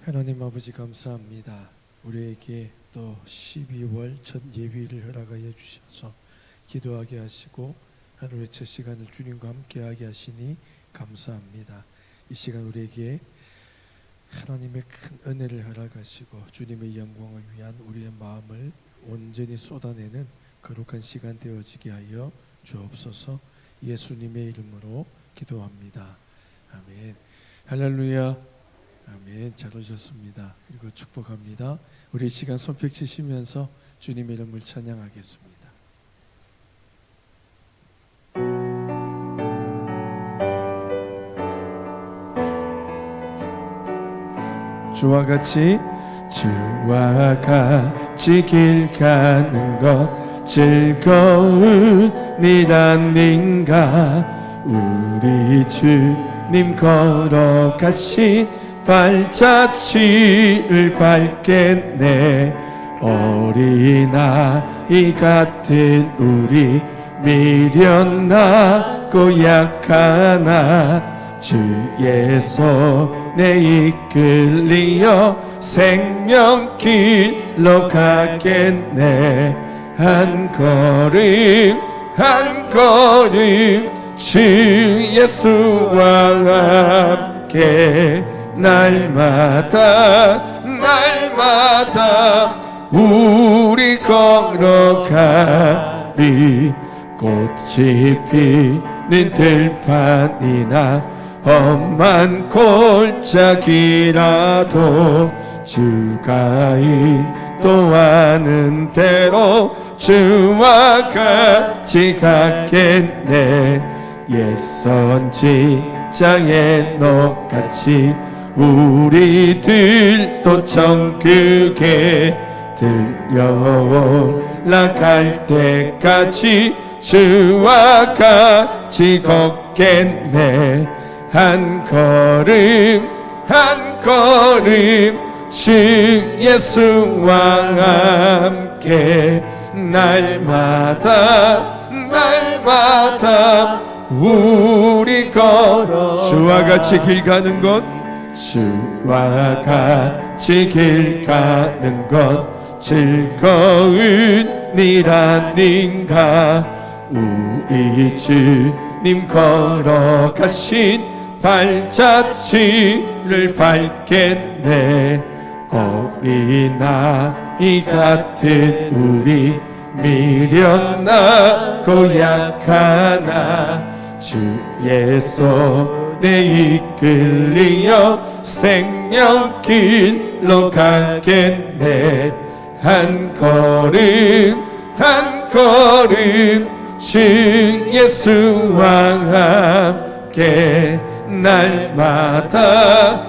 하나님 아버지 감사합니다. 우리에게 또 12월 첫 예비를 허락하여 주셔서 기도하게 하시고 하루의 첫 시간을 주님과 함께하게 하시니 감사합니다. 이 시간 우리에게 하나님의 큰 은혜를 허락하시고 주님의 영광을 위한 우리의 마음을 온전히 쏟아내는 거룩한 시간 되어지게 하여 주옵소서. 예수님의 이름으로 기도합니다. 아멘. 할렐루야. 아멘. 잘 오셨습니다. 그리고 축복합니다. 우리 시간 손뼉 치시면서 주님의 이름을 찬양하겠습니다. 주와 같이 길 가는 것 즐거운 일 아닌가. 우리 주님 걸어가신 발자취를 밟겠네. 어린아이 같은 우리 미련하고 약하나 주의 손에 이끌리어 생명길로 가겠네. 한 걸음 한 걸음 주 예수와 함께 날마다 우리 걸어가리. 꽃이 피는 들판이나 험한 골짜기라도 주가 인도하는 대로 주와 같이 가겠네. 옛 선지자의 녹같이 우리들도 천국에 들려 올라갈 때까지 주와 같이 걷겠네. 한 걸음 한 걸음 주 예수와 함께 날마다 우리 걸어 주와 같이 길 가는 것 주와 같이 길 가는 것 즐거운 일 아닌가. 우리 주님 걸어가신 발자취를 밟겠네. 어린아이 같은 우리 미련하고 약하나 주의 손에 이끌리어 생명길로 가겠네. 한 걸음 한 걸음 주 예수와 함께 날마다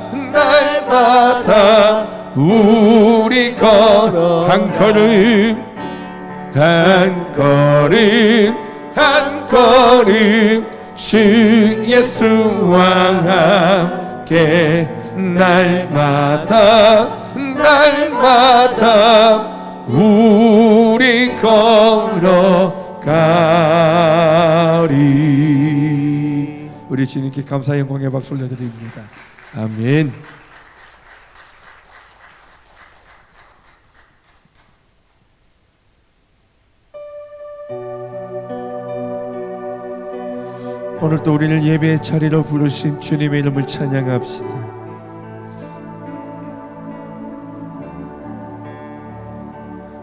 우리 걸어 한 걸음 한 걸음 한 걸음 주 예수와 함께 날마다 우리 걸어가리. 우리 주님께 감사 영광의 박수 올려드립니다. 아멘. 오늘도 우리를 예배의 자리로 부르신 주님의 이름을 찬양합시다.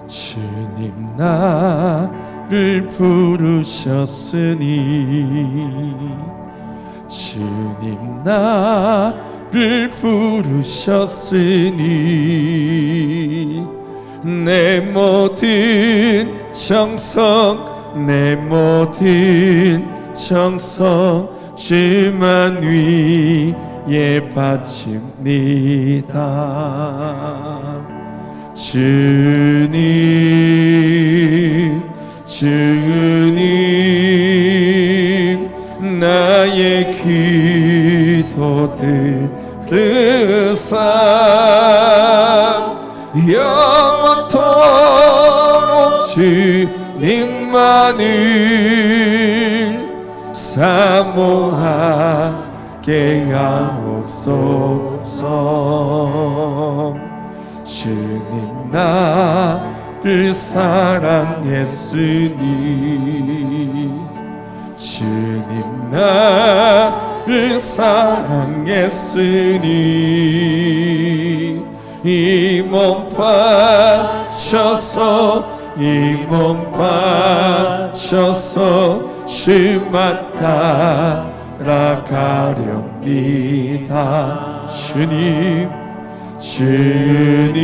주님 나를 부르셨으니 주님 나를 부르셨으니 내 모든 정성 내 모든 정성 주만 위에 바칩니다. 주님 나의 기도 들으사 영원토록 주님만을 사모하겠네. 하옵소서. 주님 나를 사랑했으니 주님 나를 사랑했으니 이 몸 바쳐서 이 몸 바쳐서 주만 따라가렵니다. 주님 주님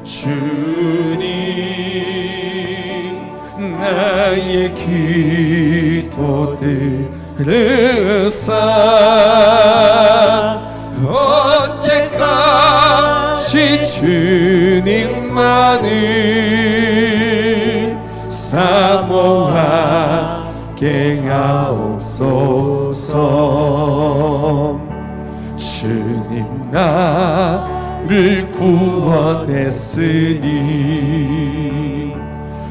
주님 나의 기도 들으사 언제까지 주님만을 사모하게 하옵소서. 주님 나를 구원했으니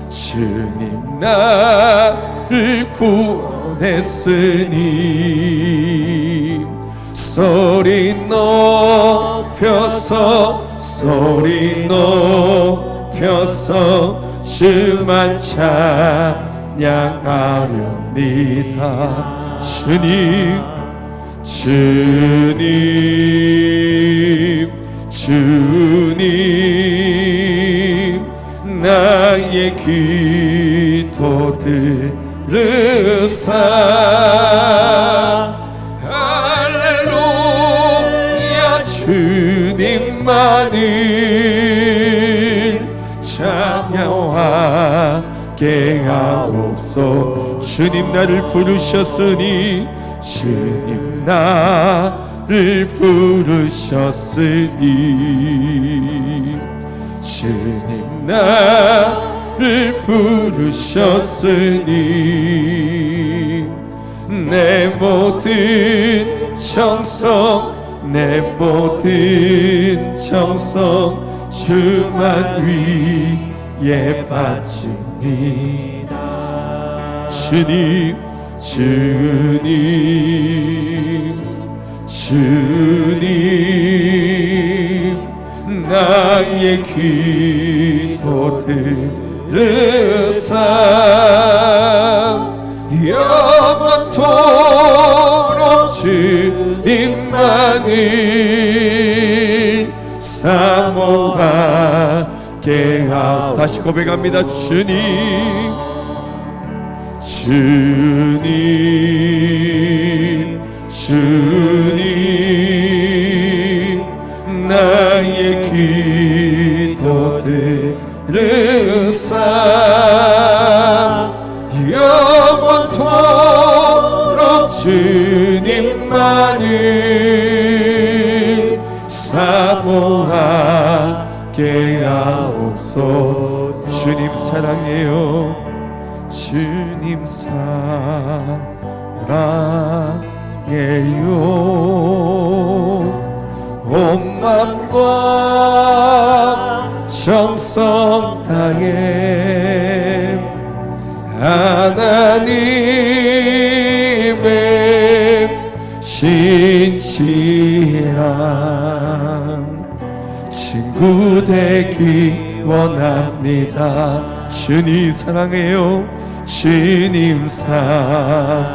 주님 나를 구원했으니 소리 높여서 주만 찬양하렵니다. 주님 주님 주님 나의 기도 들으사 할렐루야 주님만을 찬양하게 하옵소서. 주님 나를 부르셨으니 주님 나를 부르셨으니 주님 나를 부르셨으니 내 모든 정성 내 모든 정성 주만 위에 바칩니다. 주님 주님 주님 나의 기도 들으사 영원토록 주님만을 사모하게 하옵소서. 다시 고백합니다. 주님 주님 주님 나의 기도 들으사 영원토록 주님만을 사모하게 하옵소서. 주님 사랑해요. 주님 사랑해요. 온 맘과 정성 다해 하나님의 신실한 친구 되기 원합니다. 주님 사랑해요. 주님 사랑해요.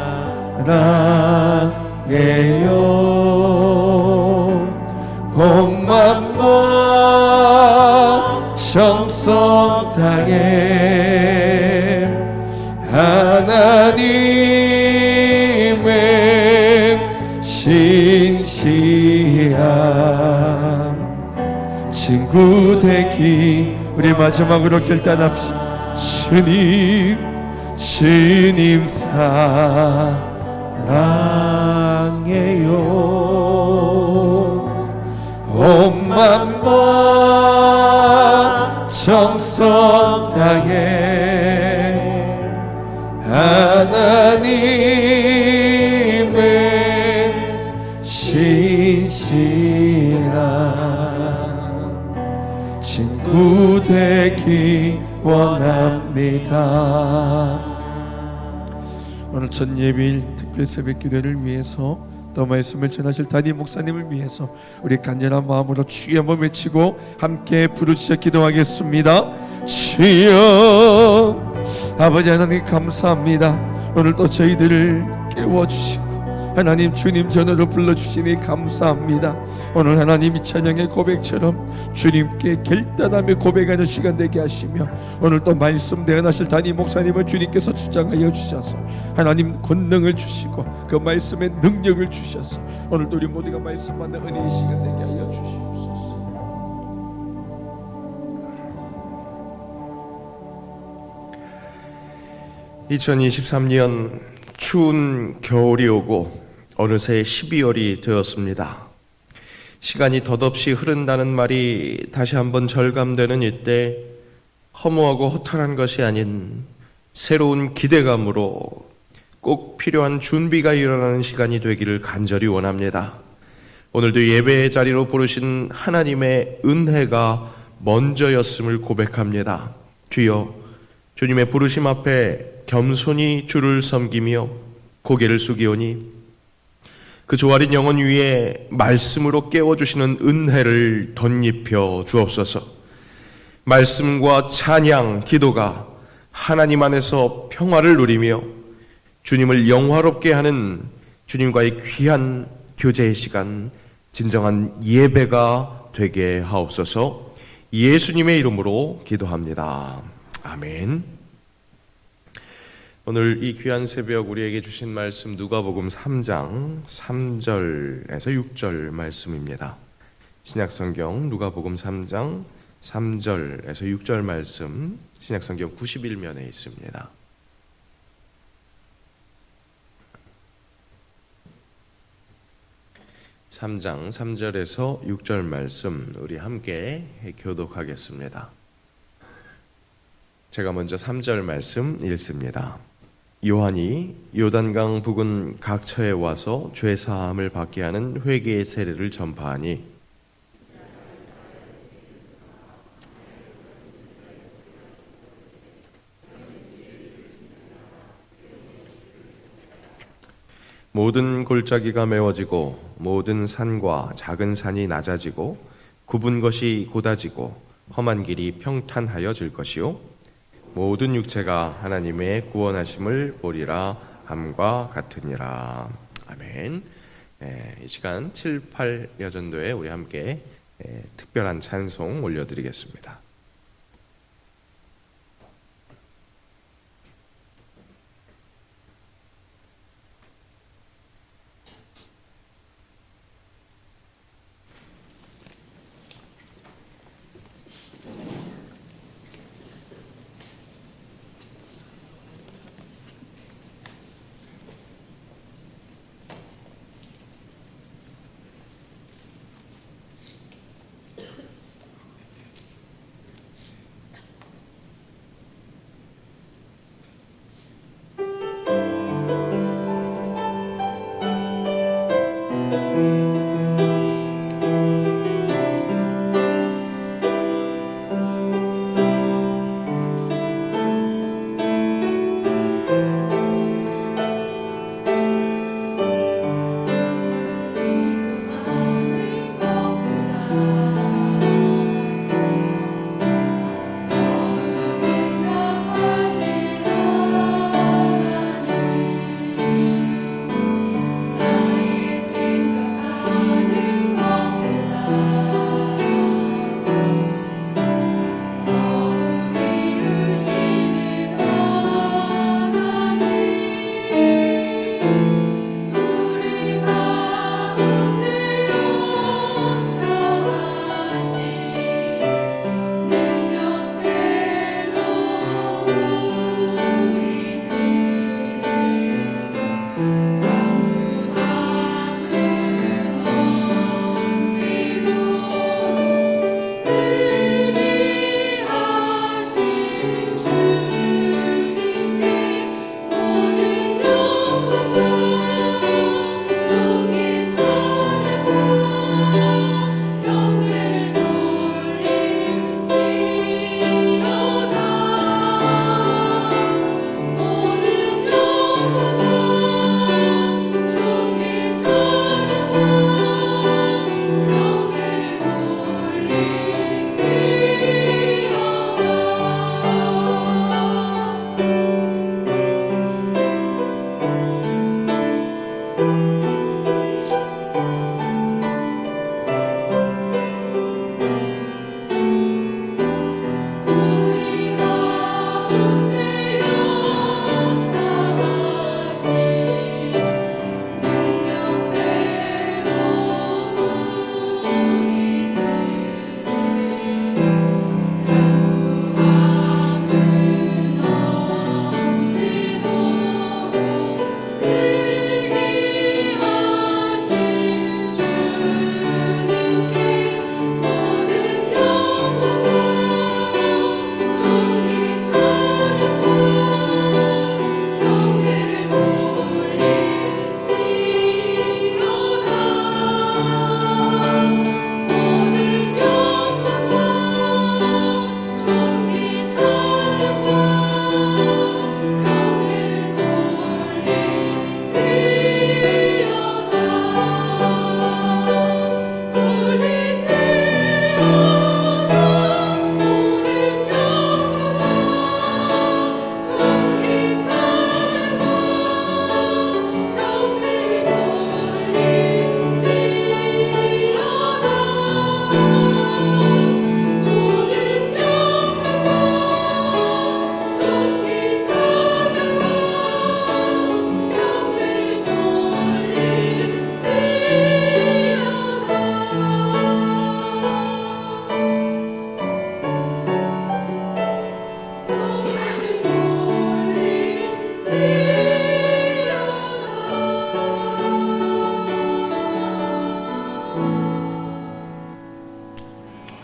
온 맘과 정성 다해 하나님의 신실한 친구 되기. 우리 마지막으로 결단합시다. 주님 주님 사랑해요. 온 맘과 정성 다해 하나님의 신실한 친구 되기 원합니다. 오늘 첫 예배일 앞에 새벽 기도를 위해서 또 말씀을 전하실 담임 목사님을 위해서 우리 간절한 마음으로 주여 한번 외치고 함께 부르시어 기도하겠습니다. 주여, 아버지 하나님 감사합니다. 오늘 또 저희들을 깨워주시고 하나님 주님 전으로 불러주시니 감사합니다. 오늘 하나님 이 찬양의 고백처럼 주님께 결단하며 고백하는 시간 되게 하시며 오늘 또 말씀 대언하실 담임 목사님을 주님께서 주장하여 주셔서 하나님 권능을 주시고 그 말씀의 능력을 주셔서 오늘도 우리 모두가 말씀 받는 은혜의 시간 되게 하여 주시옵소서. 2023년 추운 겨울이 오고 어느새 12월이 되었습니다. 시간이 덧없이 흐른다는 말이 다시 한번 절감되는 이때 허무하고 허탈한 것이 아닌 새로운 기대감으로 꼭 필요한 준비가 일어나는 시간이 되기를 간절히 원합니다. 오늘도 예배의 자리로 부르신 하나님의 은혜가 먼저였음을 고백합니다. 주여, 주님의 부르심 앞에 겸손히 주를 섬기며 고개를 숙이오니 그 조아린 영혼 위에 말씀으로 깨워주시는 은혜를 덧입혀 주옵소서. 말씀과 찬양, 기도가 하나님 안에서 평화를 누리며 주님을 영화롭게 하는 주님과의 귀한 교제의 시간, 진정한 예배가 되게 하옵소서. 예수님의 이름으로 기도합니다. 아멘. 오늘 이 귀한 새벽 우리에게 주신 말씀 누가복음 3장 3절에서 6절 말씀입니다. 신약성경 누가복음 3장 3절에서 6절 말씀 신약성경 91면에 있습니다. (3장) 3절에서 6절 말씀 우리 함께 교독하겠습니다. 제가 먼저 3절 말씀 읽습니다. 요한이 요단강 부근 각처에 와서 죄 사함을 받게 하는 회개의 세례를 전파하니 모든 골짜기가 메워지고 모든 산과 작은 산이 낮아지고 굽은 것이 곧아지고 험한 길이 평탄하여질 것이요 모든 육체가 하나님의 구원하심을 보리라 함과 같으니라. 아멘. 이 시간 7, 8 여전도에 우리 함께 특별한 찬송 올려드리겠습니다.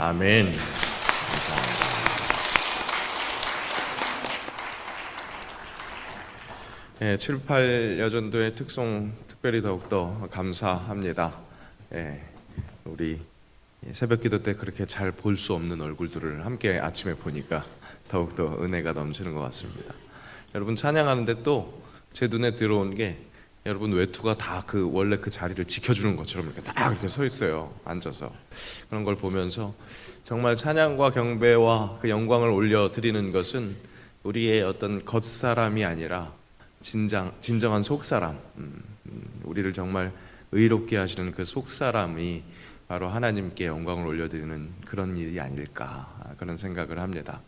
아멘. 예, 7, 8 여전도의 특송 특별히 더욱더 감사합니다. 예, 우리 새벽 기도 때 그렇게 잘 볼 수 없는 얼굴들을 함께 아침에 보니까 더욱더 은혜가 넘치는 것 같습니다. 여러분 찬양하는데 또 제 눈에 들어온 게 여러분 외투가 다 그 원래 그 자리를 지켜주는 것처럼 이렇게 딱 이렇게 서 있어요. 앉아서. 그런 걸 보면서 정말 찬양과 경배와 그 영광을 올려드리는 것은 우리의 어떤 겉사람이 아니라 진정한 속사람, 우리를 정말 의롭게 하시는 그 속사람이 바로 하나님께 영광을 올려드리는 그런 일이 아닐까, 그런 생각을 합니다.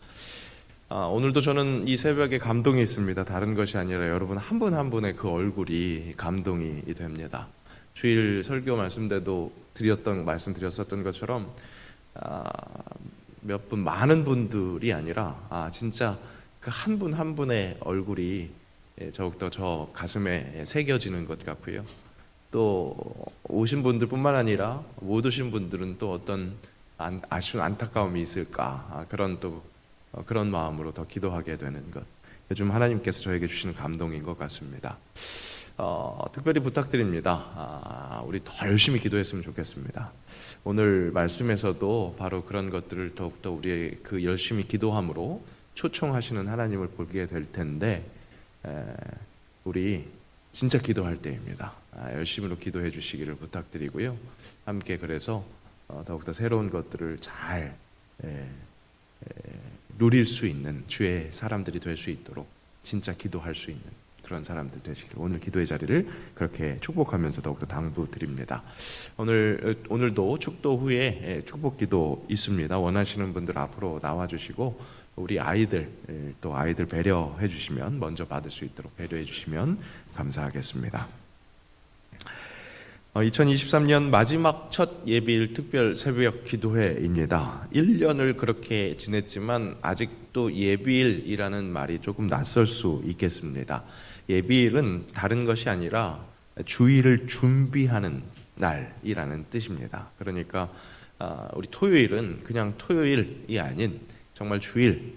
오늘도 저는 이 새벽에 감동이 있습니다. 다른 것이 아니라 여러분 한 분 한 분의 그 얼굴이 감동이 됩니다. 주일 설교 말씀 때도 말씀드렸었던 것처럼 몇 분, 많은 분들이 아니라 진짜 그 한 분 한 분의 얼굴이 더욱더 저 가슴에 새겨지는 것 같고요. 또 오신 분들뿐만 아니라 못 오신 분들은 또 어떤 아쉬운 안타까움이 있을까, 그런 마음으로 더 기도하게 되는 것, 요즘 하나님께서 저에게 주시는 감동인 것 같습니다. 특별히 부탁드립니다. 우리 더 열심히 기도했으면 좋겠습니다. 오늘 말씀에서도 바로 그런 것들을 더욱더 우리의 그 열심히 기도함으로 초청하시는 하나님을 보게 될 텐데, 우리 진짜 기도할 때입니다. 열심히로 기도해 주시기를 부탁드리고요. 함께 그래서 더욱더 새로운 것들을 잘 누릴 수 있는 주의 사람들이 될 수 있도록 진짜 기도할 수 있는 그런 사람들 되시길, 오늘 기도의 자리를 그렇게 축복하면서 더욱더 당부드립니다. 오늘도 축도 후에 축복 기도 있습니다. 원하시는 분들 앞으로 나와주시고 우리 아이들 배려해 주시면, 먼저 받을 수 있도록 배려해 주시면 감사하겠습니다. 2023년 마지막 첫 예비일 특별 새벽 기도회입니다. 1년을 그렇게 지냈지만 아직도 예비일이라는 말이 조금 낯설 수 있겠습니다. 예비일은 다른 것이 아니라 주일을 준비하는 날이라는 뜻입니다. 그러니까 우리 토요일은 그냥 토요일이 아닌 정말 주일,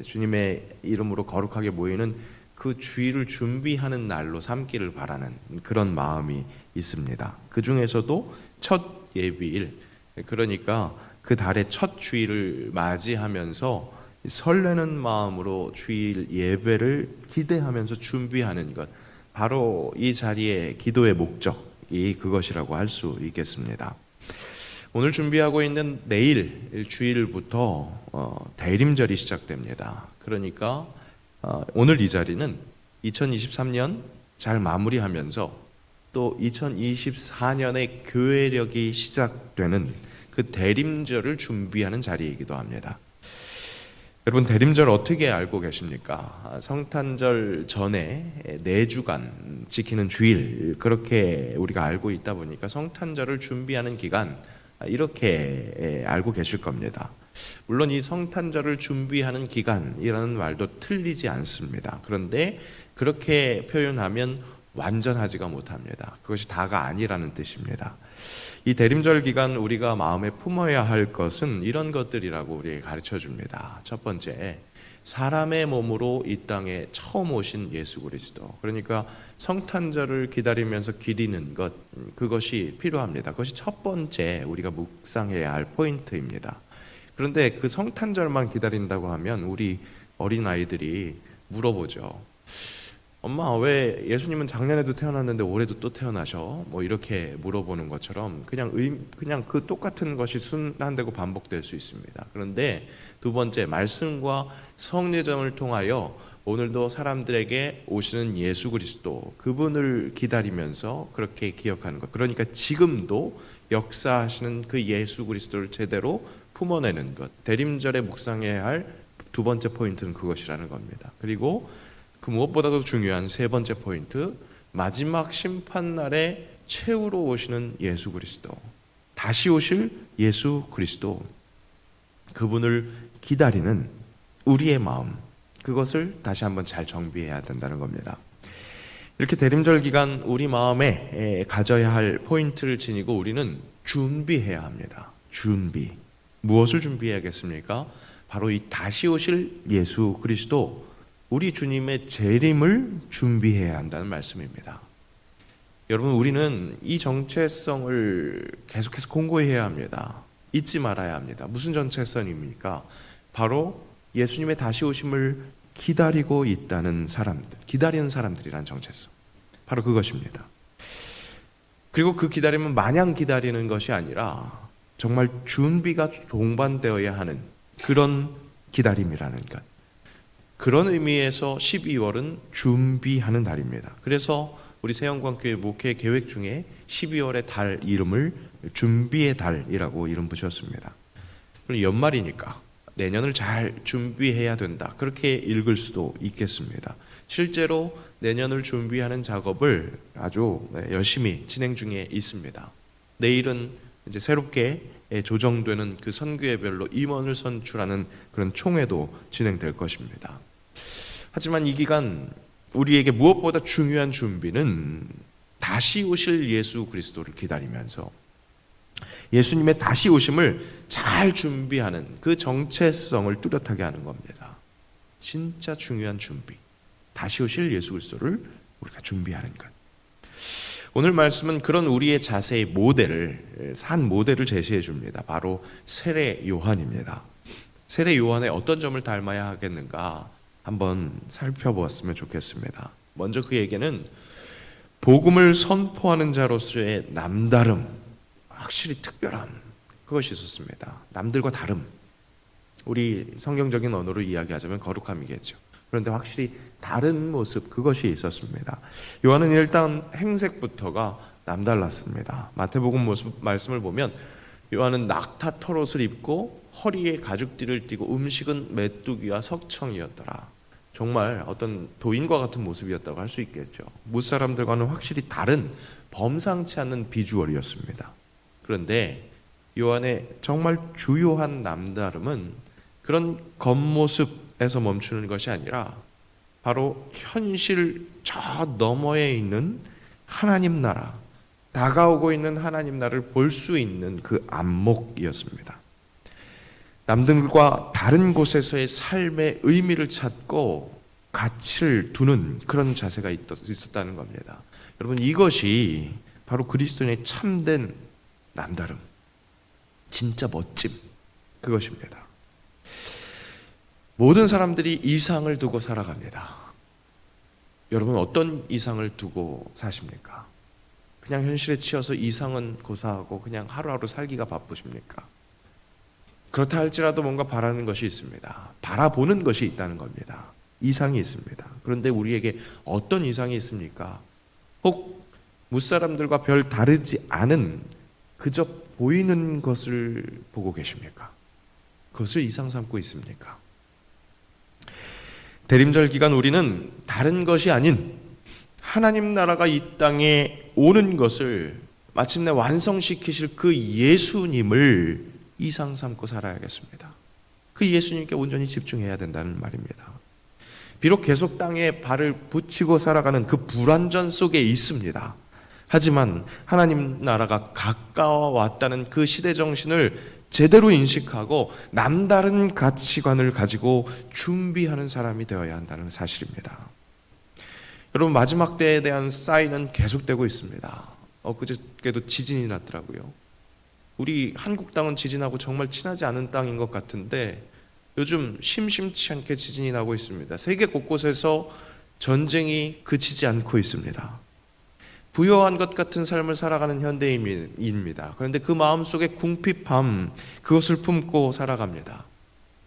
주님의 이름으로 거룩하게 모이는 그 주일을 준비하는 날로 삼기를 바라는 그런 마음이 있습니다. 그 중에서도 첫 예비일, 그러니까 그 달의 첫 주일을 맞이하면서 설레는 마음으로 주일 예배를 기대하면서 준비하는 것, 바로 이 자리의 기도의 목적이 그것이라고 할 수 있겠습니다. 오늘 준비하고 있는 내일 주일부터 대림절이 시작됩니다. 그러니까 오늘 이 자리는 2023년 잘 마무리하면서 또 2024년의 교회력이 시작되는 그 대림절을 준비하는 자리이기도 합니다. 여러분, 대림절 어떻게 알고 계십니까? 성탄절 전에 4주간 지키는 주일, 그렇게 우리가 알고 있다 보니까 성탄절을 준비하는 기간, 이렇게 알고 계실 겁니다. 물론 이 성탄절을 준비하는 기간이라는 말도 틀리지 않습니다. 그런데 그렇게 표현하면 완전하지가 못합니다. 그것이 다가 아니라는 뜻입니다. 이 대림절 기간 우리가 마음에 품어야 할 것은 이런 것들이라고 우리에게 가르쳐 줍니다. 첫 번째, 사람의 몸으로 이 땅에 처음 오신 예수 그리스도, 그러니까 성탄절을 기다리면서 기리는 것, 그것이 필요합니다. 그것이 첫 번째 우리가 묵상해야 할 포인트입니다. 그런데 그 성탄절만 기다린다고 하면 우리 어린아이들이 물어보죠. 엄마, 왜 예수님은 작년에도 태어났는데 올해도 또 태어나셔? 뭐 이렇게 물어보는 것처럼 그냥 그 똑같은 것이 순환되고 반복될 수 있습니다. 그런데 두 번째, 말씀과 성례전을 통하여 오늘도 사람들에게 오시는 예수 그리스도, 그분을 기다리면서 그렇게 기억하는 것, 그러니까 지금도 역사하시는 그 예수 그리스도를 제대로 품어내는 것, 대림절에 묵상해야 할 두 번째 포인트는 그것이라는 겁니다. 그리고 그 무엇보다도 중요한 세 번째 포인트, 마지막 심판날에 채우러 오시는 예수 그리스도, 다시 오실 예수 그리스도, 그분을 기다리는 우리의 마음, 그것을 다시 한번 잘 정비해야 된다는 겁니다. 이렇게 대림절 기간 우리 마음에 가져야 할 포인트를 지니고 우리는 준비해야 합니다. 준비. 무엇을 준비해야겠습니까? 바로 이 다시 오실 예수 그리스도, 우리 주님의 재림을 준비해야 한다는 말씀입니다. 여러분, 우리는 이 정체성을 계속해서 공고히 해야 합니다. 잊지 말아야 합니다. 무슨 정체성입니까? 바로 예수님의 다시 오심을 기다리고 있다는 사람들, 기다리는 사람들이란 정체성, 바로 그것입니다. 그리고 그 기다림은 마냥 기다리는 것이 아니라 정말 준비가 동반되어야 하는 그런 기다림이라는 것. 그런 의미에서 12월은 준비하는 달입니다. 그래서 우리 새영광교회 목회 계획 중에 12월의 달 이름을 준비의 달이라고 이름 붙였습니다. 연말이니까 내년을 잘 준비해야 된다, 그렇게 읽을 수도 있겠습니다. 실제로 내년을 준비하는 작업을 아주 열심히 진행 중에 있습니다. 내일은 이제 새롭게 조정되는 그 선교회별로 임원을 선출하는 그런 총회도 진행될 것입니다. 하지만 이 기간 우리에게 무엇보다 중요한 준비는 다시 오실 예수 그리스도를 기다리면서 예수님의 다시 오심을 잘 준비하는 그 정체성을 뚜렷하게 하는 겁니다. 진짜 중요한 준비, 다시 오실 예수 그리스도를 우리가 준비하는 것. 오늘 말씀은 그런 우리의 자세의 모델을, 산 모델을 제시해 줍니다. 바로 세례 요한입니다. 세례 요한의 어떤 점을 닮아야 하겠는가 한번 살펴보았으면 좋겠습니다. 먼저 그에게는 복음을 선포하는 자로서의 남다름, 확실히 특별함, 그것이 있었습니다. 남들과 다름, 우리 성경적인 언어로 이야기하자면 거룩함이겠죠. 그런데 확실히 다른 모습, 그것이 있었습니다. 요한은 일단 행색부터가 남달랐습니다. 마태복음 말씀을 보면 요한은 낙타 털옷을 입고 허리에 가죽띠를 띠고 음식은 메뚜기와 석청이었더라. 정말 어떤 도인과 같은 모습이었다고 할 수 있겠죠. 무사람들과는 확실히 다른 범상치 않는 비주얼이었습니다. 그런데 요한의 정말 주요한 남다름은 그런 겉모습에서 멈추는 것이 아니라 바로 현실 저 너머에 있는 하나님 나라, 다가오고 있는 하나님 나라를 볼 수 있는 그 안목이었습니다. 남들과 다른 곳에서의 삶의 의미를 찾고 가치를 두는 그런 자세가 있었다는 겁니다. 여러분, 이것이 바로 그리스도인의 참된 남다름, 진짜 멋짐, 그것입니다. 모든 사람들이 이상을 두고 살아갑니다. 여러분, 어떤 이상을 두고 사십니까? 그냥 현실에 치여서 이상은 고사하고 그냥 하루하루 살기가 바쁘십니까? 그렇다 할지라도 뭔가 바라는 것이 있습니다. 바라보는 것이 있다는 겁니다. 이상이 있습니다. 그런데 우리에게 어떤 이상이 있습니까? 혹 무사람들과 별 다르지 않은 그저 보이는 것을 보고 계십니까? 그것을 이상 삼고 있습니까? 대림절 기간 우리는 다른 것이 아닌 하나님 나라가 이 땅에 오는 것을 마침내 완성시키실 그 예수님을 이상 삼고 살아야겠습니다. 그 예수님께 온전히 집중해야 된다는 말입니다. 비록 계속 땅에 발을 붙이고 살아가는 그 불완전 속에 있습니다. 하지만 하나님 나라가 가까워 왔다는 그 시대 정신을 제대로 인식하고 남다른 가치관을 가지고 준비하는 사람이 되어야 한다는 사실입니다. 여러분, 마지막 때에 대한 사인은 계속되고 있습니다. 그저께도 지진이 났더라고요. 우리 한국 땅은 지진하고 정말 친하지 않은 땅인 것 같은데 요즘 심심치 않게 지진이 나고 있습니다. 세계 곳곳에서 전쟁이 그치지 않고 있습니다. 부요한 것 같은 삶을 살아가는 현대인입니다. 그런데 그 마음속에 궁핍함, 그것을 품고 살아갑니다.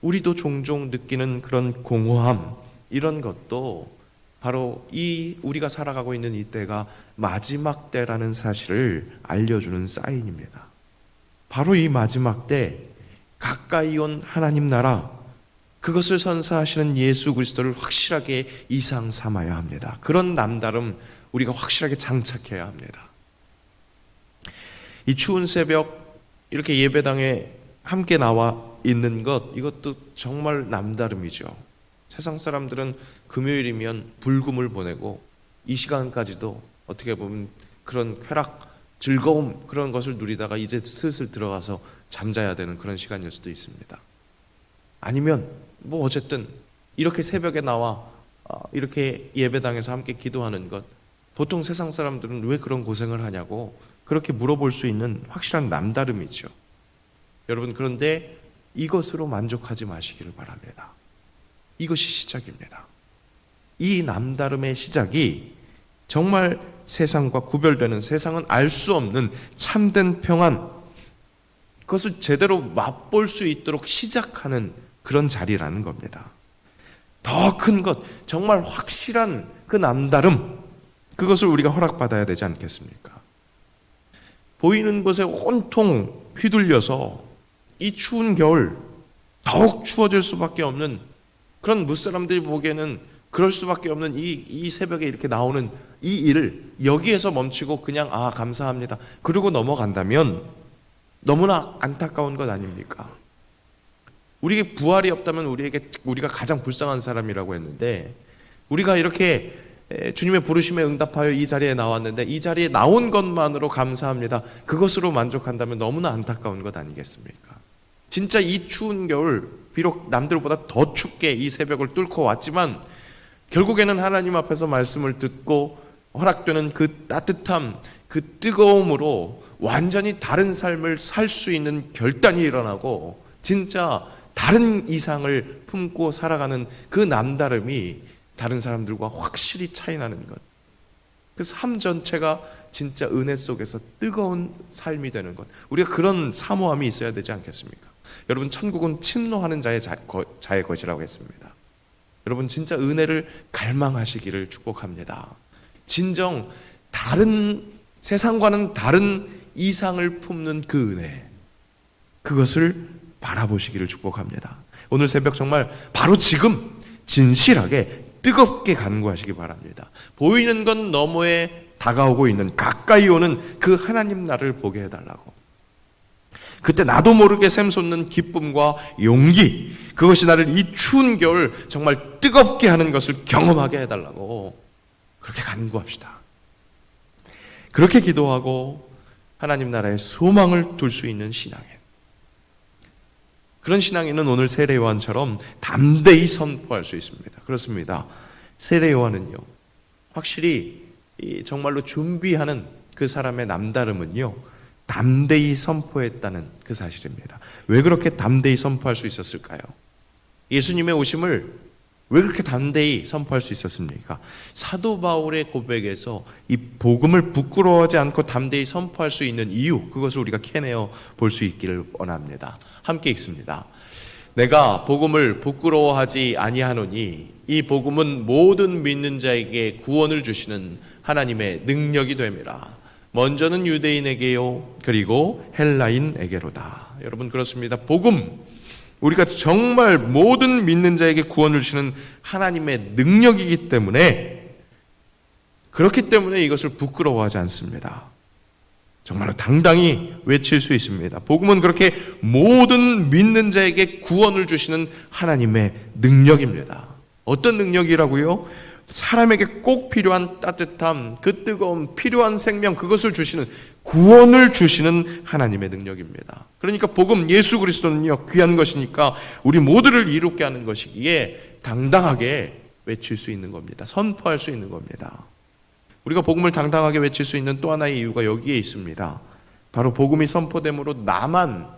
우리도 종종 느끼는 그런 공허함, 이런 것도 바로 이 우리가 살아가고 있는 이 때가 마지막 때라는 사실을 알려주는 사인입니다. 바로 이 마지막 때 가까이 온 하나님 나라, 그것을 선사하시는 예수 그리스도를 확실하게 이상 삼아야 합니다. 그런 남다름 우리가 확실하게 장착해야 합니다. 이 추운 새벽 이렇게 예배당에 함께 나와 있는 것, 이것도 정말 남다름이죠. 세상 사람들은 금요일이면 불금을 보내고 이 시간까지도 어떻게 보면 그런 쾌락, 즐거움 그런 것을 누리다가 이제 슬슬 들어가서 잠자야 되는 그런 시간일 수도 있습니다. 아니면 뭐 어쨌든 이렇게 새벽에 나와 이렇게 예배당에서 함께 기도하는 것, 보통 세상 사람들은 왜 그런 고생을 하냐고 그렇게 물어볼 수 있는 확실한 남다름이죠. 여러분, 그런데 이것으로 만족하지 마시기를 바랍니다. 이것이 시작입니다. 이 남다름의 시작이 정말 세상과 구별되는, 세상은 알 수 없는 참된 평안, 그것을 제대로 맛볼 수 있도록 시작하는 그런 자리라는 겁니다. 더 큰 것, 정말 확실한 그 남다름, 그것을 우리가 허락받아야 되지 않겠습니까? 보이는 것에 온통 휘둘려서 이 추운 겨울 더욱 추워질 수밖에 없는, 그런 무사람들이 보기에는 그럴 수밖에 없는 이 새벽에 이렇게 나오는 이 일을 여기에서 멈추고 그냥 감사합니다 그러고 넘어간다면 너무나 안타까운 것 아닙니까? 우리에게 부활이 없다면 우리가 가장 불쌍한 사람이라고 했는데, 우리가 이렇게 주님의 부르심에 응답하여 이 자리에 나왔는데 이 자리에 나온 것만으로 감사합니다 그것으로 만족한다면 너무나 안타까운 것 아니겠습니까? 진짜 이 추운 겨울, 비록 남들보다 더 춥게 이 새벽을 뚫고 왔지만 결국에는 하나님 앞에서 말씀을 듣고 허락되는 그 따뜻함, 그 뜨거움으로 완전히 다른 삶을 살 수 있는 결단이 일어나고 진짜 다른 이상을 품고 살아가는 그 남다름이 다른 사람들과 확실히 차이나는 것, 그 삶 전체가 진짜 은혜 속에서 뜨거운 삶이 되는 것, 우리가 그런 사모함이 있어야 되지 않겠습니까? 여러분, 천국은 침노하는 자의 것이라고 했습니다. 여러분, 진짜 은혜를 갈망하시기를 축복합니다. 진정 다른, 세상과는 다른 이상을 품는 그 은혜, 그것을 바라보시기를 축복합니다. 오늘 새벽 정말 바로 지금 진실하게 뜨겁게 간구하시기 바랍니다. 보이는 건 너머에 다가오고 있는, 가까이 오는 그 하나님 나를 보게 해달라고. 그때 나도 모르게 샘솟는 기쁨과 용기, 그것이 나를 이 추운 겨울 정말 뜨겁게 하는 것을 경험하게 해달라고 그렇게 간구합시다. 그렇게 기도하고 하나님 나라의 소망을 둘 수 있는 신앙인, 그런 신앙인은 오늘 세례 요한처럼 담대히 선포할 수 있습니다. 그렇습니다. 세례 요한은요, 확실히 정말로 준비하는 그 사람의 남다름은요, 담대히 선포했다는 그 사실입니다. 왜 그렇게 담대히 선포할 수 있었을까요? 예수님의 오심을 왜 그렇게 담대히 선포할 수 있었습니까? 사도 바울의 고백에서 이 복음을 부끄러워하지 않고 담대히 선포할 수 있는 이유, 그것을 우리가 캐내어 볼 수 있기를 원합니다. 함께 읽습니다. 내가 복음을 부끄러워하지 아니하노니 이 복음은 모든 믿는 자에게 구원을 주시는 하나님의 능력이 됨이라. 먼저는 유대인에게요, 그리고 헬라인에게로다. 여러분, 그렇습니다. 복음, 우리가 정말 모든 믿는 자에게 구원을 주시는 하나님의 능력이기 때문에, 그렇기 때문에 이것을 부끄러워하지 않습니다. 정말로 당당히 외칠 수 있습니다. 복음은 그렇게 모든 믿는 자에게 구원을 주시는 하나님의 능력입니다. 어떤 능력이라고요? 사람에게 꼭 필요한 따뜻함, 그 뜨거움, 필요한 생명, 그것을 주시는, 구원을 주시는 하나님의 능력입니다. 그러니까 복음, 예수 그리스도는요, 귀한 것이니까 우리 모두를 이롭게 하는 것이기에 당당하게 외칠 수 있는 겁니다. 선포할 수 있는 겁니다. 우리가 복음을 당당하게 외칠 수 있는 또 하나의 이유가 여기에 있습니다. 바로 복음이 선포됨으로 나만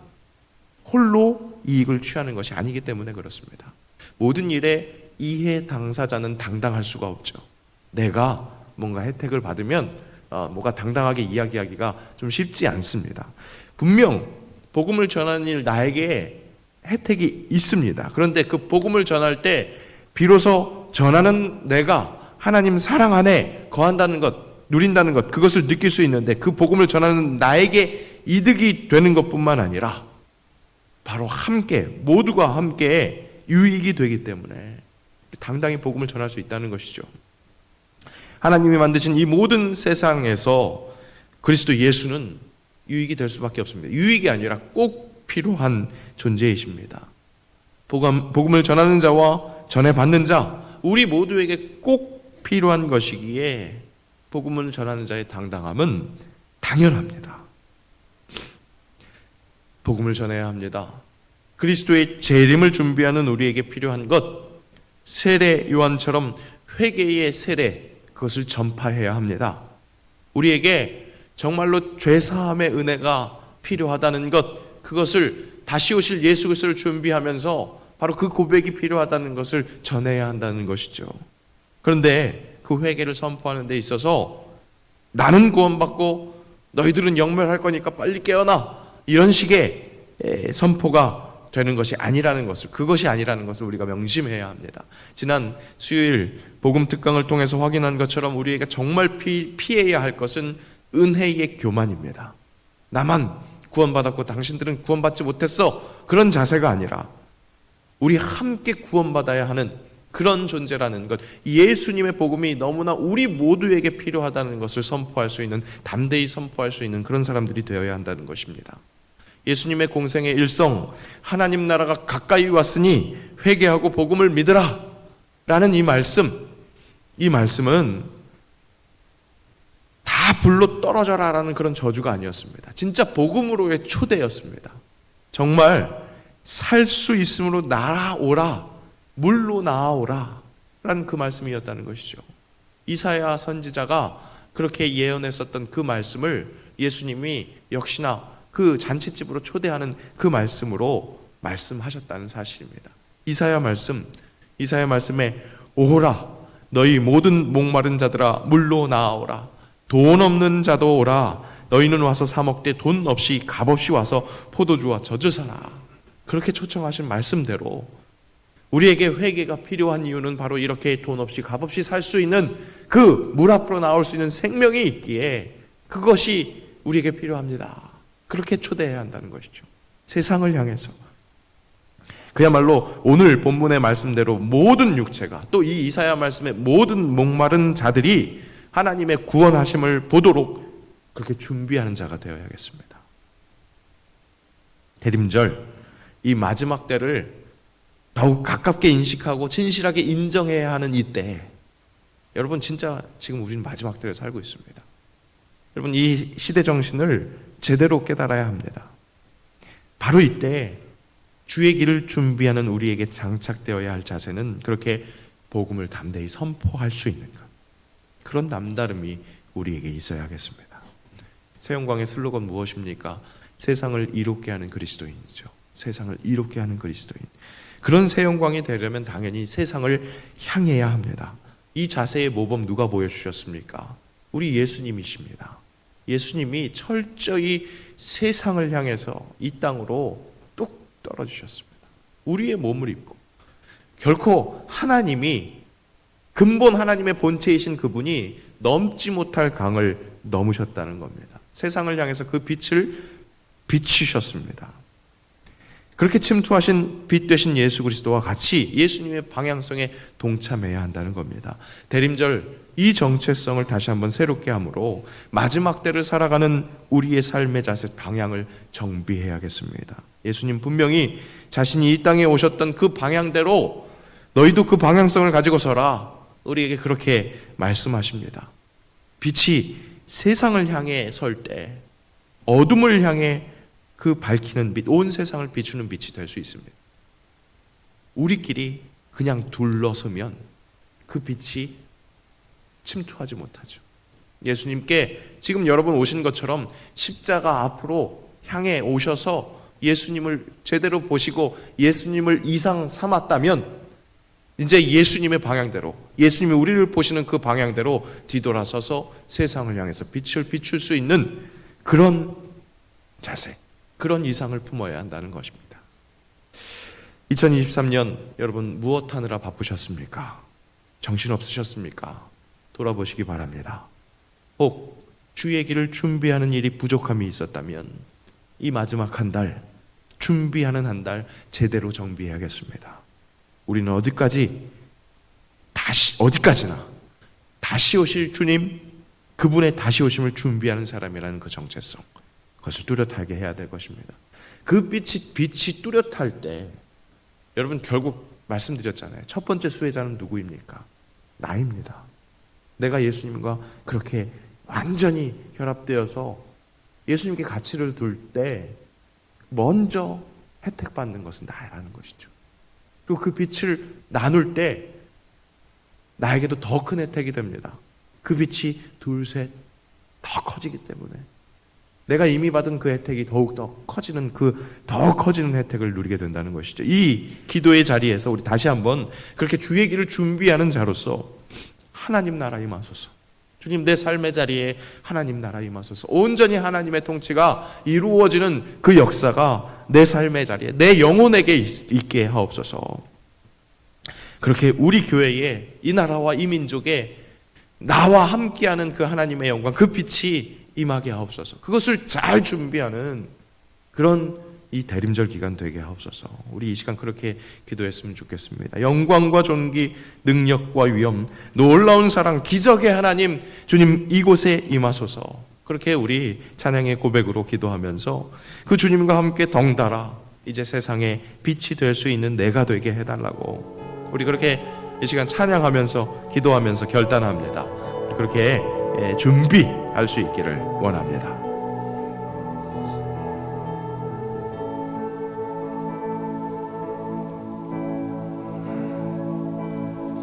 홀로 이익을 취하는 것이 아니기 때문에 그렇습니다. 모든 일에 이해 당사자는 당당할 수가 없죠. 내가 뭔가 혜택을 받으면 뭐가 당당하게 이야기하기가 좀 쉽지 않습니다. 분명 복음을 전하는 일, 나에게 혜택이 있습니다. 그런데 그 복음을 전할 때 비로소 전하는 내가 하나님 사랑 안에 거한다는 것, 누린다는 것, 그것을 느낄 수 있는데, 그 복음을 전하는 나에게 이득이 되는 것뿐만 아니라 바로 함께, 모두가 함께 유익이 되기 때문에 당당히 복음을 전할 수 있다는 것이죠. 하나님이 만드신 이 모든 세상에서 그리스도 예수는 유익이 될 수밖에 없습니다. 유익이 아니라 꼭 필요한 존재이십니다. 복음을 전하는 자와 전해받는 자, 우리 모두에게 꼭 필요한 것이기에 복음을 전하는 자의 당당함은 당연합니다. 복음을 전해야 합니다. 그리스도의 재림을 준비하는 우리에게 필요한 것, 세례 요한처럼 회개의 세례, 그것을 전파해야 합니다. 우리에게 정말로 죄사함의 은혜가 필요하다는 것, 그것을 다시 오실 예수 그리스도를 준비하면서 바로 그 고백이 필요하다는 것을 전해야 한다는 것이죠. 그런데 그 회개를 선포하는 데 있어서 나는 구원받고 너희들은 영멸할 거니까 빨리 깨어나, 이런 식의 선포가 되는 것이 아니라는 것을, 그것이 아니라는 것을 우리가 명심해야 합니다. 지난 수요일 복음 특강을 통해서 확인한 것처럼 우리에게 정말 피해야 할 것은 은혜의 교만입니다. 나만 구원받았고 당신들은 구원받지 못했어, 그런 자세가 아니라 우리 함께 구원받아야 하는 그런 존재라는 것, 예수님의 복음이 너무나 우리 모두에게 필요하다는 것을 선포할 수 있는, 담대히 선포할 수 있는 그런 사람들이 되어야 한다는 것입니다. 예수님의 공생의 일성, 하나님 나라가 가까이 왔으니 회개하고 복음을 믿으라 라는 이 말씀은 다 불로 떨어져라 라는 그런 저주가 아니었습니다. 진짜 복음으로의 초대였습니다. 정말 살 수 있으므로 나아오라, 물로 나아오라 라는 그 말씀이었다는 것이죠. 이사야 선지자가 그렇게 예언했었던 그 말씀을 예수님이 역시나 그 잔치집으로 초대하는 그 말씀으로 말씀하셨다는 사실입니다. 이사야 말씀에 오라, 너희 모든 목마른 자들아 물로 나아오라, 돈 없는 자도 오라, 너희는 와서 사 먹되 돈 없이 값없이 와서 포도주와 젖을 사라. 그렇게 초청하신 말씀대로 우리에게 회개가 필요한 이유는 바로 이렇게 돈 없이 값없이 살 수 있는 그 물 앞으로 나올 수 있는 생명이 있기에 그것이 우리에게 필요합니다. 그렇게 초대해야 한다는 것이죠. 세상을 향해서. 그야말로 오늘 본문의 말씀대로 모든 육체가, 또 이 이사야 말씀의 모든 목마른 자들이 하나님의 구원하심을 보도록 그렇게 준비하는 자가 되어야겠습니다. 대림절, 이 마지막 때를 더욱 가깝게 인식하고 진실하게 인정해야 하는 이때, 여러분 진짜 지금 우리는 마지막 때를 살고 있습니다. 여러분 이 시대 정신을 제대로 깨달아야 합니다. 바로 이때 주의 길을 준비하는 우리에게 장착되어야 할 자세는 그렇게 복음을 담대히 선포할 수 있는 것, 그런 남다름이 우리에게 있어야겠습니다. 새영광의 슬로건 무엇입니까? 세상을 이롭게 하는 그리스도인이죠. 세상을 이롭게 하는 그리스도인. 그런 새영광이 되려면 당연히 세상을 향해야 합니다. 이 자세의 모범 누가 보여주셨습니까? 우리 예수님이십니다. 예수님이 철저히 세상을 향해서 이 땅으로 뚝 떨어지셨습니다. 우리의 몸을 입고, 결코 하나님이, 근본 하나님의 본체이신 그분이 넘지 못할 강을 넘으셨다는 겁니다. 세상을 향해서 그 빛을 비추셨습니다. 그렇게 침투하신 빛 되신 예수 그리스도와 같이 예수님의 방향성에 동참해야 한다는 겁니다. 대림절, 이 정체성을 다시 한번 새롭게 함으로 마지막 때를 살아가는 우리의 삶의 자세, 방향을 정비해야겠습니다. 예수님 분명히 자신이 이 땅에 오셨던 그 방향대로 너희도 그 방향성을 가지고 서라, 우리에게 그렇게 말씀하십니다. 빛이 세상을 향해 설 때 어둠을 향해 그 밝히는 빛, 온 세상을 비추는 빛이 될 수 있습니다. 우리끼리 그냥 둘러서면 그 빛이 침투하지 못하죠. 예수님께 지금 여러분 오신 것처럼 십자가 앞으로 향해 오셔서 예수님을 제대로 보시고 예수님을 이상 삼았다면 이제 예수님의 방향대로, 예수님이 우리를 보시는 그 방향대로 뒤돌아서서 세상을 향해서 빛을 비출 수 있는 그런 자세, 그런 이상을 품어야 한다는 것입니다. 2023년 여러분 무엇 하느라 바쁘셨습니까? 정신없으셨습니까? 돌아보시기 바랍니다. 혹 주의 길을 준비하는 일이 부족함이 있었다면 이 마지막 한 달, 준비하는 한 달 제대로 정비해야겠습니다. 우리는 어디까지나 다시 오실 주님, 그분의 다시 오심을 준비하는 사람이라는 그 정체성, 그것을 뚜렷하게 해야 될 것입니다. 그 빛이 뚜렷할 때 여러분 결국 말씀드렸잖아요. 첫 번째 수혜자는 누구입니까? 나입니다. 내가 예수님과 그렇게 완전히 결합되어서 예수님께 가치를 둘 때 먼저 혜택받는 것은 나라는 것이죠. 그리고 그 빛을 나눌 때 나에게도 더 큰 혜택이 됩니다. 그 빛이 둘, 셋 더 커지기 때문에 내가 이미 받은 그 혜택이 더욱 더 커지는 더 커지는 혜택을 누리게 된다는 것이죠. 이 기도의 자리에서 우리 다시 한번 그렇게 주의 길을 준비하는 자로서 하나님 나라 임하소서. 주님, 내 삶의 자리에 하나님 나라 임하소서. 온전히 하나님의 통치가 이루어지는 그 역사가 내 삶의 자리에, 내 영혼에게 있게 하옵소서. 그렇게 우리 교회에, 이 나라와 이 민족에 나와 함께하는 그 하나님의 영광, 그 빛이 임하게 하옵소서. 그것을 잘 준비하는 그런 이 대림절 기간 되게 하옵소서. 우리 이 시간 그렇게 기도했으면 좋겠습니다. 영광과 존귀, 능력과 위엄, 놀라운 사랑, 기적의 하나님, 주님 이곳에 임하소서. 그렇게 우리 찬양의 고백으로 기도하면서 그 주님과 함께 덩달아 이제 세상에 빛이 될 수 있는 내가 되게 해달라고 우리 그렇게 이 시간 찬양하면서 기도하면서 결단합니다. 우리 그렇게 준비할 수 있기를 원합니다.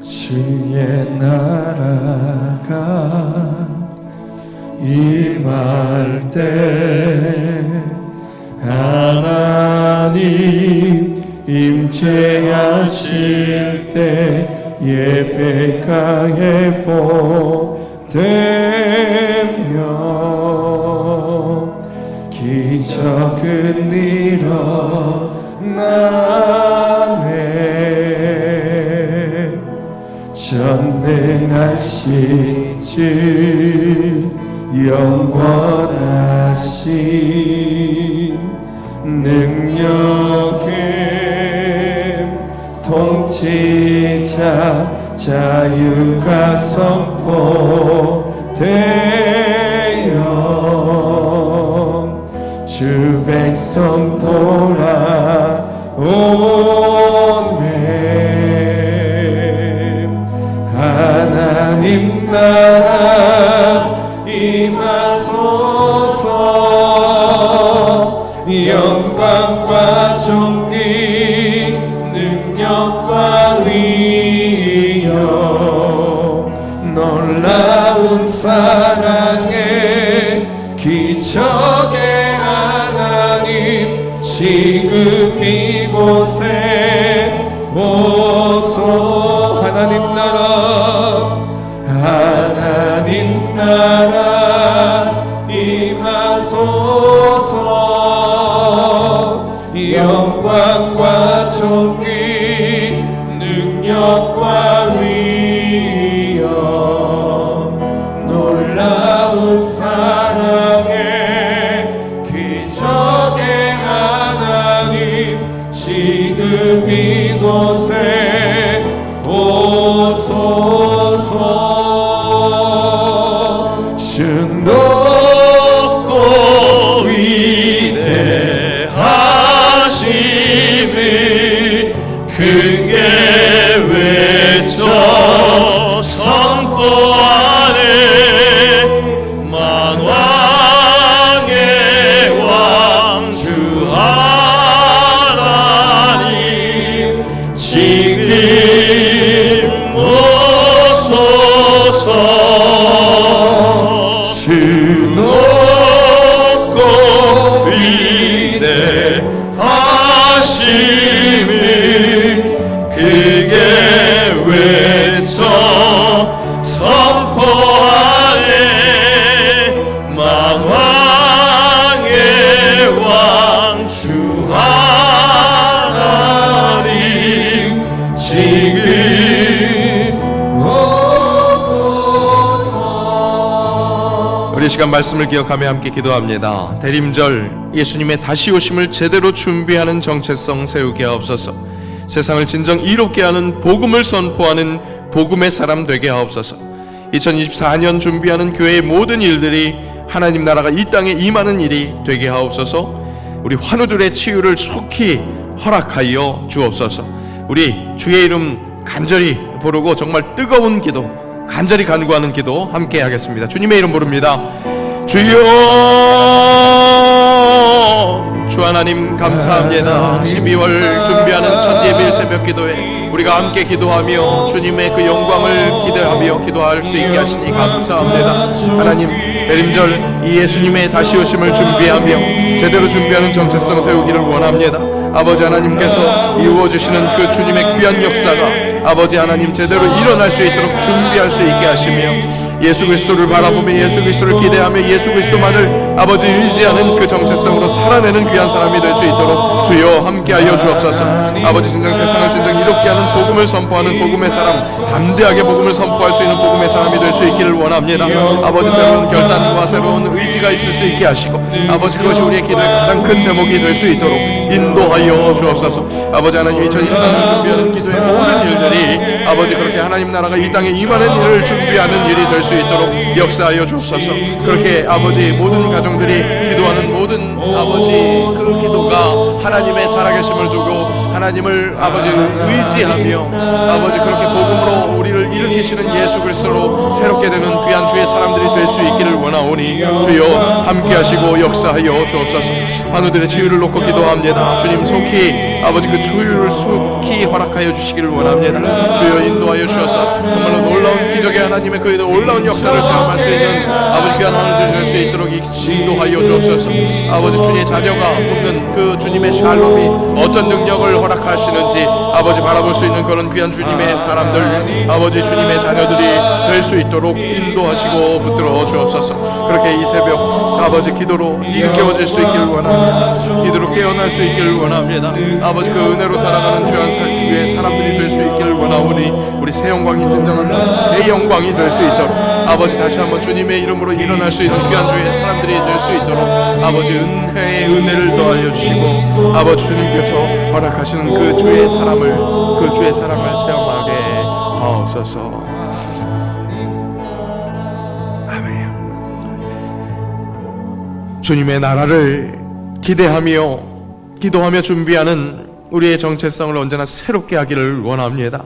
주의 나라가 임할 때 하나님 임재하실 때 예배가에 보되며 기적은 일어나네. 전능하신 주 영원하신 능력의 통치자 자유가 선포되어 주 백성 돌아오네. 하나님 나라 임하소서. 영광과 존귀 능력과 위엄 놀라운 사랑의 기적의 하나님 지금 이곳에 오소. 하나님 나라 임하소서. 영광과 존귀 능력과 위엄 놀라운 사랑의 기적의 하나님 지금 이곳에 오소서. 주 높고 위대하심을 크게 외쳐 선포하네. 만왕의 왕 주 하나님 지금 오소서. 주 높고 위대하심을 크게 외쳐 선포하네. 만왕의 왕 주 하나님 지금 오소서. 우리 시간 말씀을 기억하며 함께 기도합니다. 대림절 예수님의 다시 오심을 제대로 준비하는 정체성 세우게 하옵소서. 세상을 진정 이롭게 하는 복음을 선포하는 복음의 사람 되게 하옵소서. 2024년 준비하는 교회의 모든 일들이 하나님 나라가 이 땅에 임하는 일이 되게 하옵소서. 우리 환우들의 치유를 속히 허락하여 주옵소서. 우리 주의 이름 간절히 부르고 정말 뜨거운 기도, 간절히 간구하는 기도 함께 하겠습니다. 주님의 이름 부릅니다. 주여, 주 하나님 감사합니다. 12월 준비하는 첫 예bil 새벽 기도에 우리가 함께 기도하며 주님의 그 영광을 기대하며 기도할 수 있게 하시니 감사합니다. 하나님, 내림절 이 예수님의 다시 오심을 준비하며 제대로 준비하는 정체성 세우기를 원합니다. 아버지 하나님께서 이루어주시는 그 주님의 귀한 역사가 아버지 하나님 제대로 일어날 수 있도록 준비할 수 있게 하시며 예수 그리스도를 바라보며 예수 그리스도를 기대하며 예수 그리스도만을 아버지 의지하는 그 정체성으로 살아내는 귀한 사람이 될 수 있도록 주여 함께하여 주옵소서. 아버지 진정 세상을 진정 이롭게 하는 복음을 선포하는 복음의 사람, 담대하게 복음을 선포할 수 있는 복음의 사람이 될 수 있기를 원합니다. 아버지 새로운 결단과 새로운 의지가 있을 수 있게 하시고 아버지 그것이 우리의 기도의 가장 큰 제목이 될 수 있도록 인도하여 주옵소서. 아버지 하나님 2024년을 준비하는 기도의 모든 일들이 아버지 그렇게 하나님 나라가 이 땅에 임하는 일을 준비하는 일이 될 수 있도록 역사하여 주옵소서. 그렇게 아버지 모든 가정들이 기도하는 모든 아버지 그 기도가 하나님의 살아계심을 두고 하나님을 아버지 의지하며 아버지 그렇게 복음으로 우리를 일으키시는 예수 그리스도로 새롭게 되는 귀한 주의 사람들이 될 수 있기를 원하오니 주여 함께하시고 역사하여 주옵소서. 환우들의 치유를 놓고 기도합니다. 주님 속히 아버지 그 치유를 속히 허락하여 주시기를 원합니다. 주여 인도하여 주셔서 정말로 놀라운 기적의 하나님의 그 놀라운 역사를 체험할 수 있는 아버지 귀한 하늘들 될 수 있도록 인도하여 주옵소서. 아버지 주님의 자녀가 붙는 그 주님의 샬롬이 어떤 능력을 허락하시는지 아버지 바라볼 수 있는 그런 귀한 주님의 사람들 아버지 주님의 자녀들이 될 수 있도록 인도하시고 붙들어 주옵소서. 그렇게 이 새벽 아버지 기도로 일깨워질 수 있기를 원합니다. 기도로 깨어날 수 있기를 원합니다. 아버지 그 은혜로 살아가는 주의 사람들이 될 수 있기를 원하오니 우리 새 영광이 진정한 새 영광이 될 수 있도록 아버지 다시 한번 주님의 이름으로 일어날 수 있는 귀한 주의 사람들이 될 수 있도록 아버지 은혜의 은혜를 더하여 주시고 아버지 주님께서 허락하시는 그 주의 사람을 체험하게 하옵소서. 아멘. 주님의 나라를 기도하며 준비하는 우리의 정체성을 언제나 새롭게 하기를 원합니다.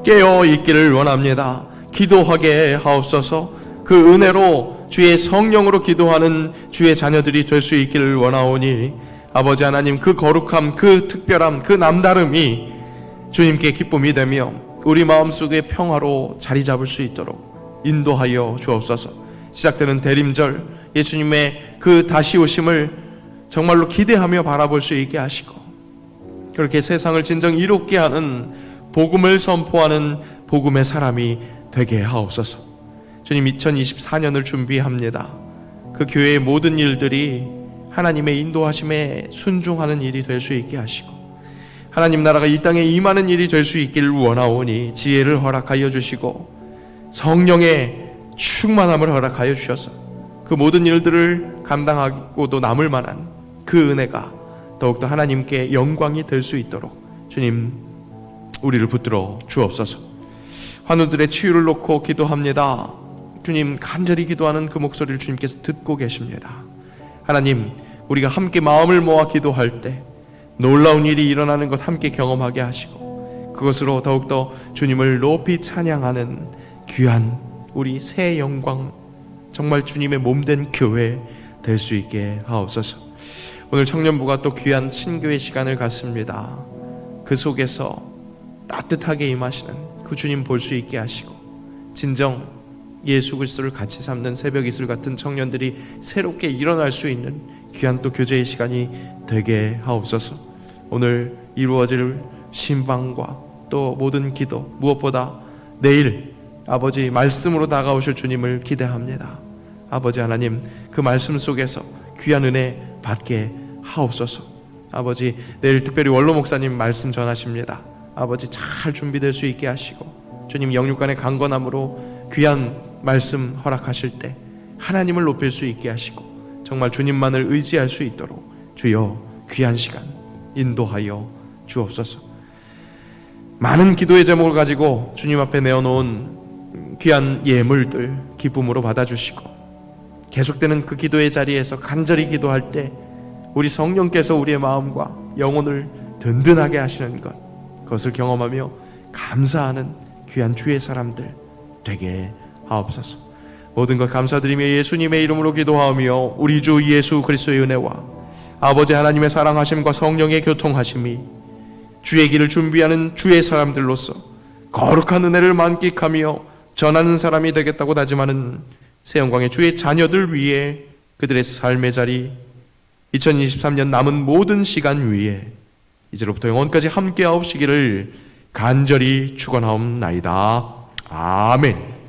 깨어 있기를 원합니다. 기도하게 하옵소서. 그 은혜로 주의 성령으로 기도하는 주의 자녀들이 될 수 있기를 원하오니 아버지 하나님 그 거룩함, 그 특별함, 그 남다름이 주님께 기쁨이 되며 우리 마음속에 평화로 자리 잡을 수 있도록 인도하여 주옵소서. 시작되는 대림절 예수님의 그 다시 오심을 정말로 기대하며 바라볼 수 있게 하시고 그렇게 세상을 진정 이롭게 하는 복음을 선포하는 복음의 사람이 되게 하옵소서. 주님 2024년을 준비합니다. 그 교회의 모든 일들이 하나님의 인도하심에 순종하는 일이 될 수 있게 하시고 하나님 나라가 이 땅에 임하는 일이 될 수 있기를 원하오니 지혜를 허락하여 주시고 성령의 충만함을 허락하여 주셔서 그 모든 일들을 감당하고도 남을 만한 그 은혜가 더욱더 하나님께 영광이 될 수 있도록 주님 우리를 붙들어 주옵소서. 환우들의 치유를 놓고 기도합니다. 주님 간절히 기도하는 그 목소리를 주님께서 듣고 계십니다. 하나님 우리가 함께 마음을 모아 기도할 때 놀라운 일이 일어나는 것 함께 경험하게 하시고 그것으로 더욱더 주님을 높이 찬양하는 귀한 우리 새 영광 정말 주님의 몸된 교회 될 수 있게 하옵소서. 오늘 청년부가 또 귀한 친교의 시간을 갖습니다. 그 속에서 따뜻하게 임하시는 그 주님 볼 수 있게 하시고 진정 예수 그리스도를 같이 삼는 새벽 이슬 같은 청년들이 새롭게 일어날 수 있는 귀한 또 교제의 시간이 되게 하옵소서. 오늘 이루어질 신방과 또 모든 기도 무엇보다 내일 아버지 말씀으로 다가오실 주님을 기대합니다. 아버지 하나님 그 말씀 속에서 귀한 은혜 받게 하옵소서. 아버지 내일 특별히 원로 목사님 말씀 전하십니다. 아버지 잘 준비될 수 있게 하시고 주님 영육간의 강건함으로 귀한 말씀 허락하실 때 하나님을 높일 수 있게 하시고 정말 주님만을 의지할 수 있도록 주여 귀한 시간 인도하여 주옵소서. 많은 기도의 제목을 가지고 주님 앞에 내어놓은 귀한 예물들 기쁨으로 받아주시고 계속되는 그 기도의 자리에서 간절히 기도할 때 우리 성령께서 우리의 마음과 영혼을 든든하게 하시는 것 그것을 경험하며 감사하는 귀한 주의 사람들 되게 하옵소서. 모든 것 감사드리며 예수님의 이름으로 기도하며 우리 주 예수 그리스도의 은혜와 아버지 하나님의 사랑하심과 성령의 교통하심이 주의 길을 준비하는 주의 사람들로서 거룩한 은혜를 만끽하며 전하는 사람이 되겠다고 다짐하는 새영광의 주의 자녀들 위해 그들의 삶의 자리 2023년 남은 모든 시간 위에 이제로부터 영원까지 함께하옵시기를 간절히 축원하옵나이다. 아멘.